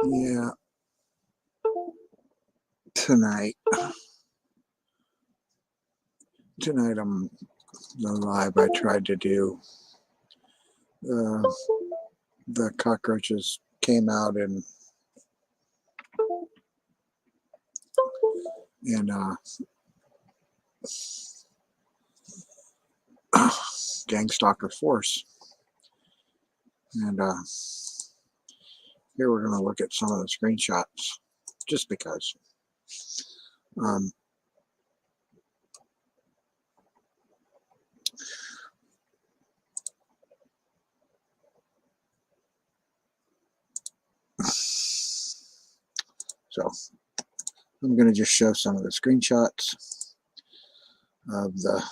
Yeah, tonight. Tonight I'm the live I tried to do. Uh, the cockroaches came out and gang stalker force. And here we're going to look at some of the screenshots just because. Um, so I'm going to just show some of the screenshots of the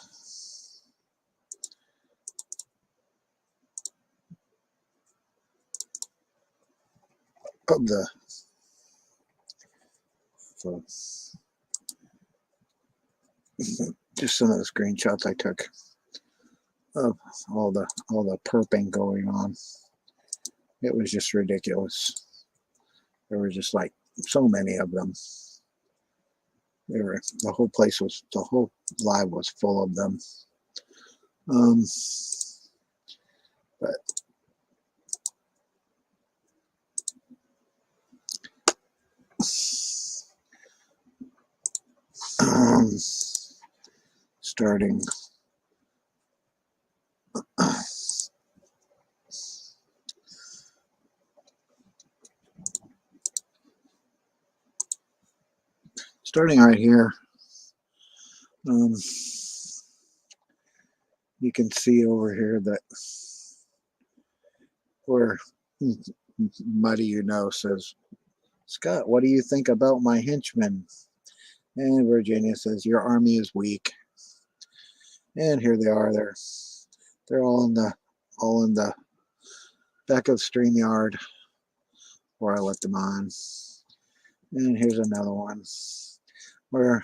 so just some of the screenshots I took of all the perping going on. It was just ridiculous. There were just like so many of them. The whole place was, the whole live was full of them. But starting starting right here, you can see over here that where Muddy says, Scott, what do you think about my henchmen? And Virginia says, your army is weak. And here they are. They're all in the back of StreamYard where I let them on. And here's another one. We're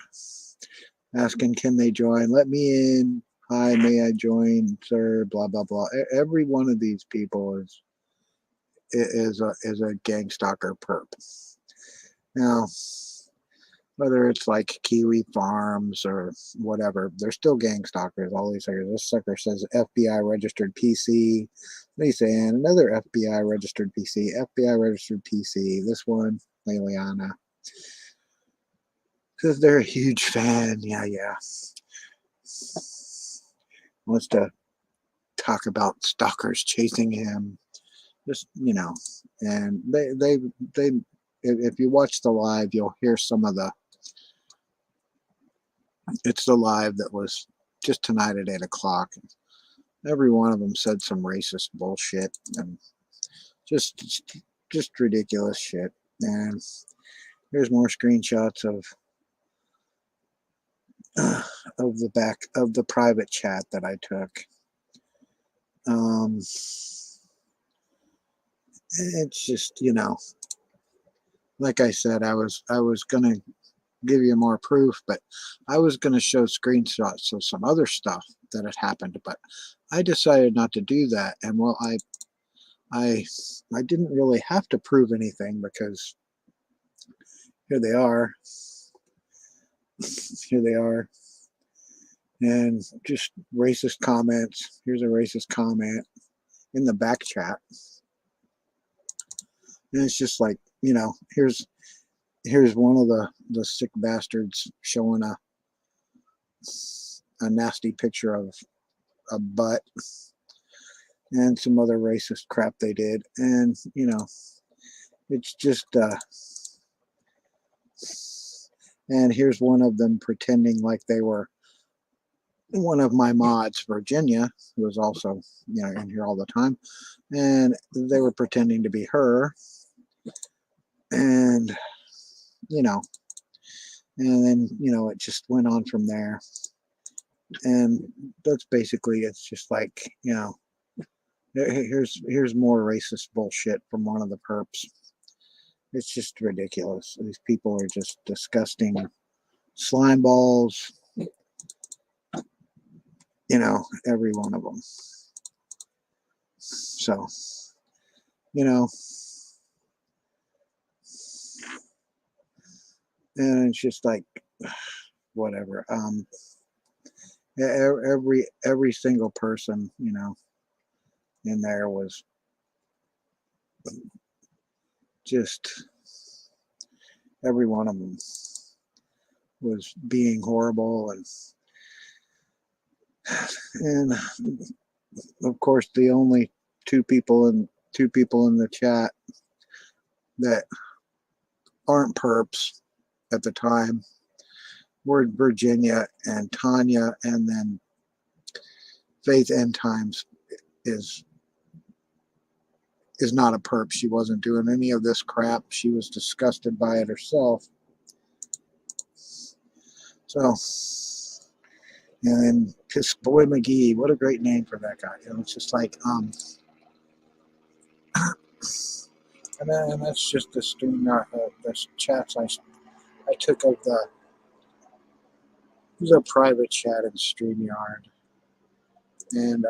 asking, can they join? Let me in. Hi, may I join, sir? Blah blah blah. Every one of these people is a gang stalker perp. Now, whether it's like Kiwi Farms or whatever, they're still gang stalkers. All these suckers. This sucker says FBI registered PC. They say another FBI registered PC. FBI registered PC. This one, Liliana, says they're a huge fan. Yeah. Wants to talk about stalkers chasing him. Just and they if you watch the live, you'll hear some of the. It's the live that was just tonight at 8 o'clock. Every one of them said some racist bullshit and just ridiculous shit. And here's more screenshots of the back of the private chat that I took. It's just, like I said, I was gonna give you more proof, but I was gonna show screenshots of some other stuff that had happened, but I decided not to do that. And well, I didn't really have to prove anything because here they are. Here they are. And just racist comments. Here's a racist comment in the back chat. And it's just like, here's one of the sick bastards showing a nasty picture of a butt and some other racist crap they did. And, it's just, and here's one of them pretending like they were one of my mods, Virginia, who was also, in here all the time. And they were pretending to be her. And, and then, it just went on from there. And that's basically, it's just like, here's more racist bullshit from one of the perps. It's just ridiculous. These people are just disgusting slime balls. Every one of them. So, And it's just like whatever. Every single person, in there was just every one of them was being horrible, and of course the only two people in the chat that aren't perps at the time were Virginia and Tanya, and then Faith End Times is not a perp. She wasn't doing any of this crap. She was disgusted by it herself. So, and then Piss Boy McGee, what a great name for that guy. It's just like, and that's just the stream, the chats I took of it was a private chat in StreamYard. And,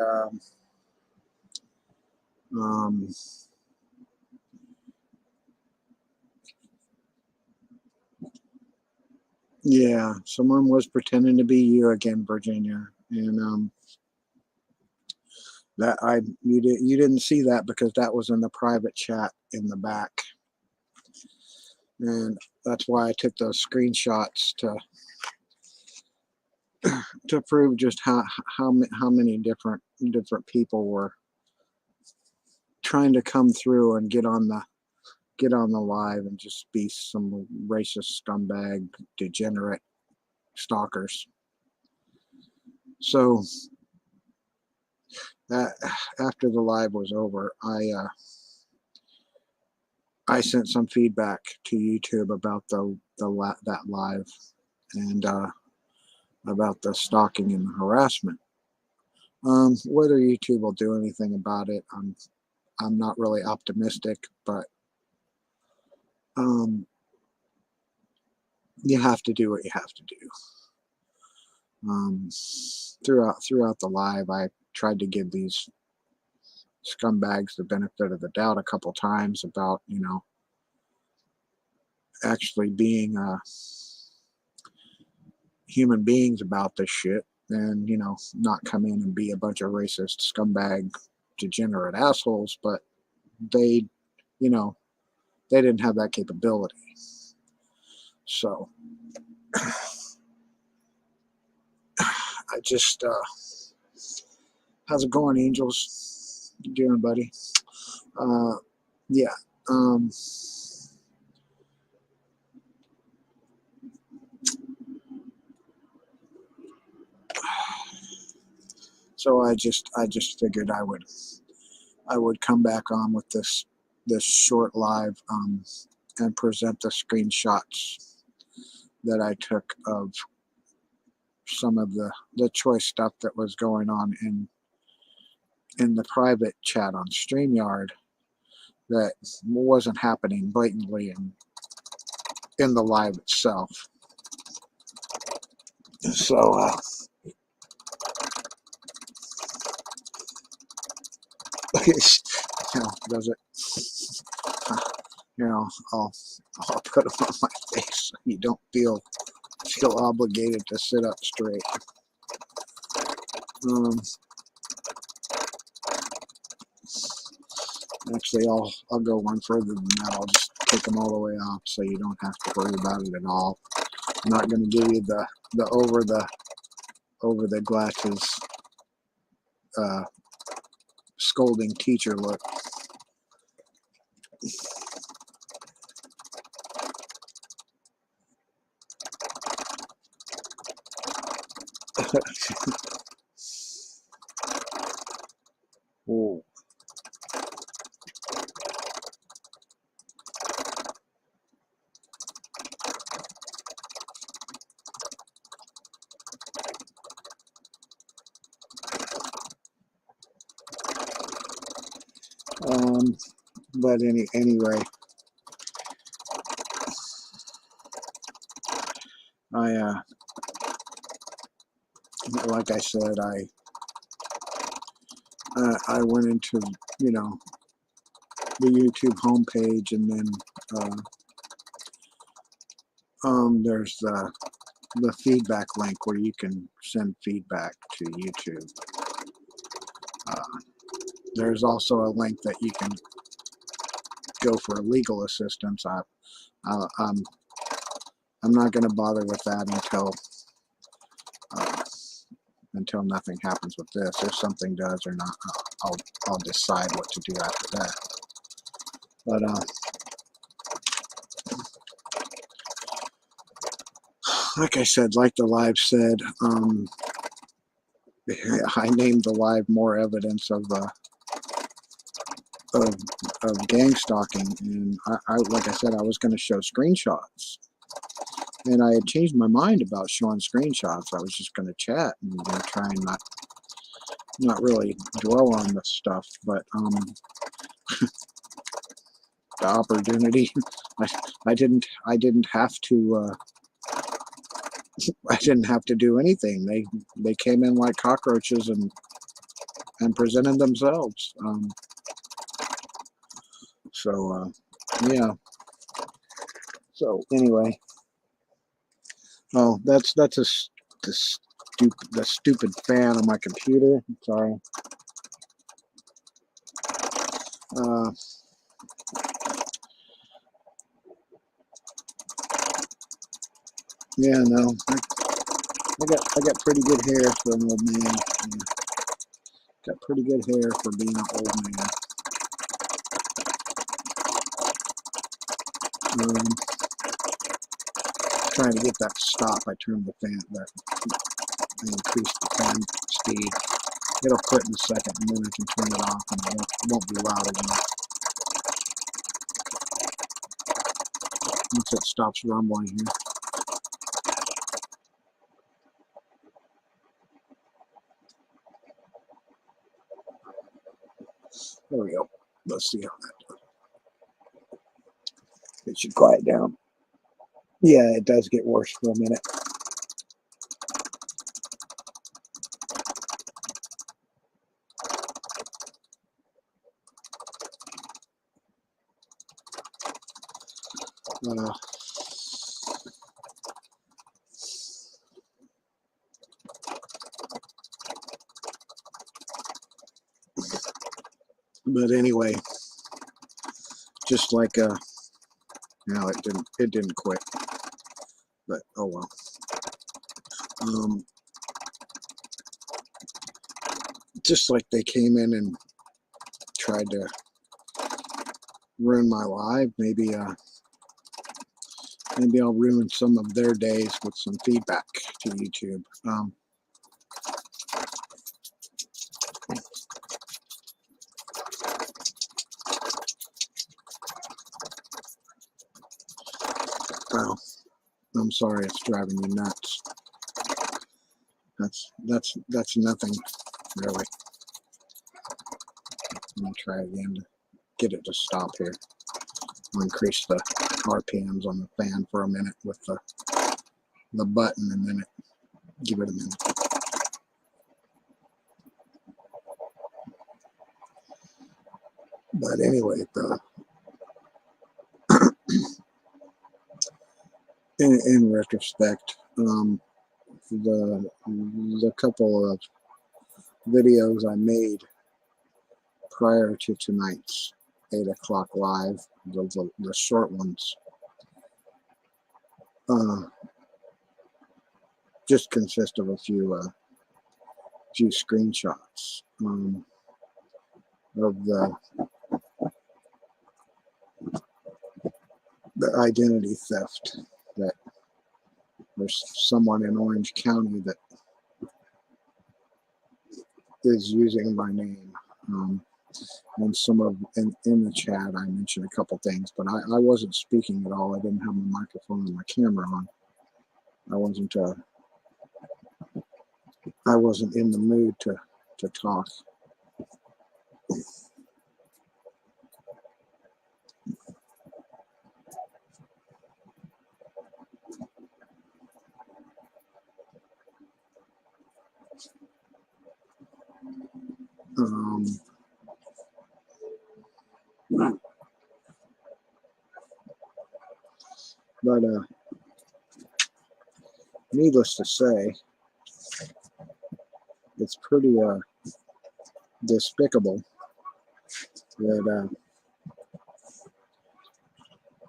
yeah, someone was pretending to be you again, Virginia. And, that you didn't see that because that was in the private chat in the back, and that's why I took those screenshots to prove just how many different people were trying to come through and get on the live and just be some racist scumbag degenerate stalkers. So after the live was over, I sent some feedback to YouTube about that live, and about the stalking and the harassment. Whether YouTube will do anything about it, I'm not really optimistic, but you have to do what you have to do. Throughout the live, I tried to give these scumbags the benefit of the doubt a couple times about, actually being human beings about this shit, and not come in and be a bunch of racist scumbag degenerate assholes. But they they didn't have that capability. So I just how's it going, Angels? You doing, buddy? Yeah. So I just figured I would come back on with this short live, and present the screenshots that I took of some of the choice stuff that was going on in the private chat on StreamYard that wasn't happening blatantly in the live itself. So does it? I'll put them on my face so you don't feel obligated to sit up straight. Actually, I'll go one further than that. I'll just take them all the way off so you don't have to worry about it at all. I'm not going to give you the over the glasses scolding teacher look. Whoa. But anyway, like I said, I went into the YouTube homepage, and then There's the feedback link where you can send feedback to YouTube. There's also a link that you can go for legal assistance. I'm not going to bother with that until nothing happens with this. If something does or not, I'll decide what to do after that. But like I said, like the live said, I named the live more evidence of gang stalking, and I like I said, I was going to show screenshots, and I had changed my mind about showing screenshots. I was just going to chat and try and not really dwell on this stuff, but the opportunity, I didn't have to. I didn't have to do anything. They came in like cockroaches and presented themselves. Yeah. So anyway, oh, that's the stupid fan on my computer. Sorry. Yeah, no, I got pretty good hair for an old man. Yeah, got pretty good hair for being an old man. Trying to get that to stop. I turned the fan. I increased the fan speed. It'll quit in a second, and then I can turn it off, and it won't be loud again. Once it stops rumbling here. There we go. Let's see how that does. It should quiet down. Yeah, it does get worse for a minute. But anyway, just like no, it didn't quit. But oh well. Just like they came in and tried to ruin my live, maybe I'll ruin some of their days with some feedback to YouTube. Well, I'm sorry it's driving you nuts. That's nothing really. Let me try again to get it to stop here. I'll increase the RPMs on the fan for a minute with the button, and then give it a minute. But anyway, in retrospect, the couple of videos I made prior to tonight's 8 o'clock live, the short ones, just consist of a few screenshots of the identity theft, that there's someone in Orange County that is using my name. And some of in the chat I mentioned a couple things, but I wasn't speaking at all. I didn't have my microphone and my camera on. I wasn't in the mood to talk. But needless to say, it's pretty despicable that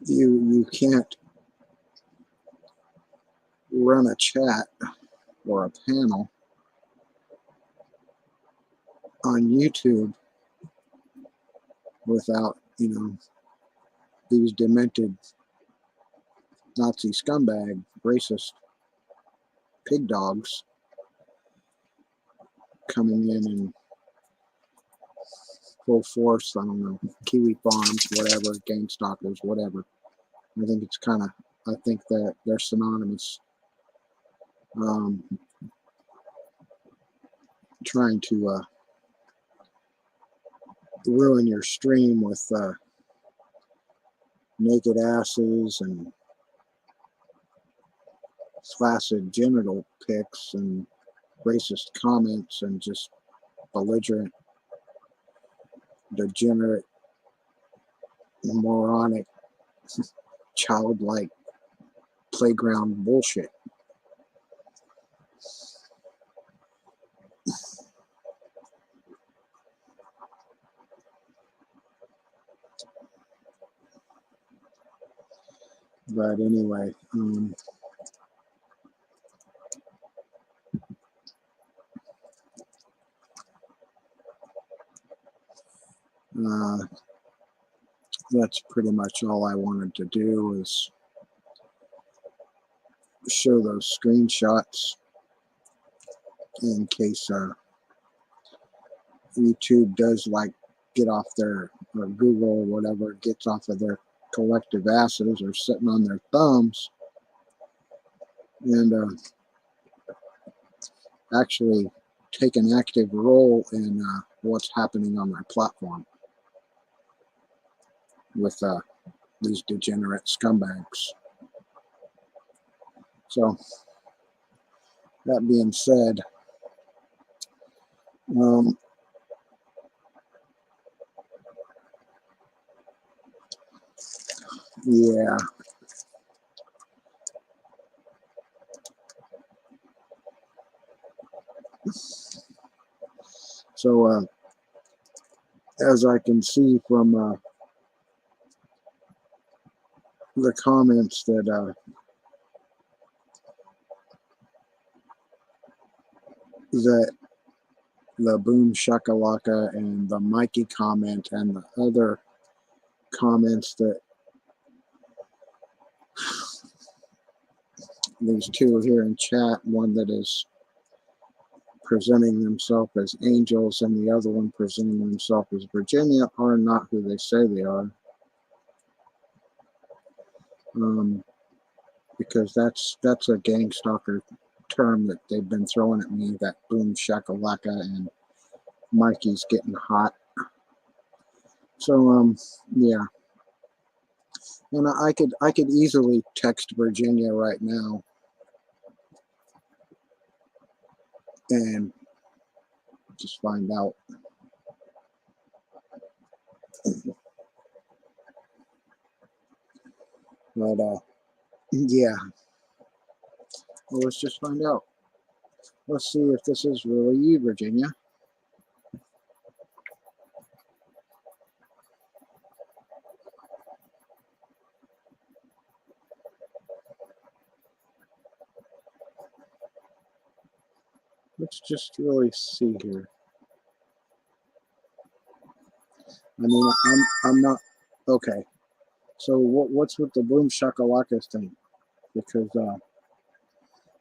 you can't run a chat or a panel on YouTube without, these demented Nazi scumbag, racist pig dogs coming in full force. I don't know, Kiwi bombs, whatever, gang stalkers, whatever. I think it's I think that they're synonymous. Trying to ruin your stream with naked asses and flaccid genital pics and racist comments and just belligerent, degenerate, moronic, childlike playground bullshit. But anyway, that's pretty much all I wanted to do, is show those screenshots in case YouTube does get off their, or Google or whatever, gets off of their collective asses or sitting on their thumbs and actually take an active role in what's happening on their platform with these degenerate scumbags. So, that being said, yeah. So, as I can see from the comments that the boom shakalaka and the Mikey comment and the other comments that these two here in chat, one that is presenting themselves as angels and the other one presenting themselves as Virginia, are not who they say they are. Because that's a gang stalker term that they've been throwing at me, that boom shakalaka and Mikey's getting hot. So yeah. And I could easily text Virginia right now and just find out. But yeah. Well, let's just find out. Let's see if this is really you, Virginia. Let's just really see here. I mean, I'm not okay. So what's with the boom shakalaka thing? Because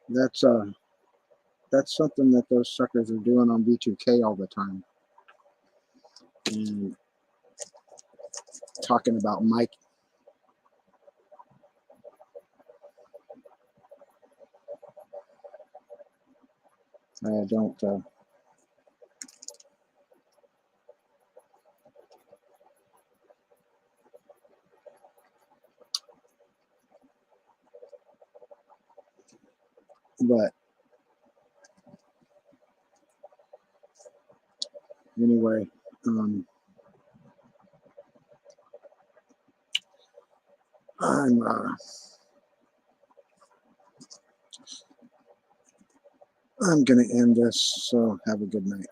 that's something that those suckers are doing on B2K all the time, and talking about Mike. I don't. But anyway, I'm I'm going to end this, so have a good night.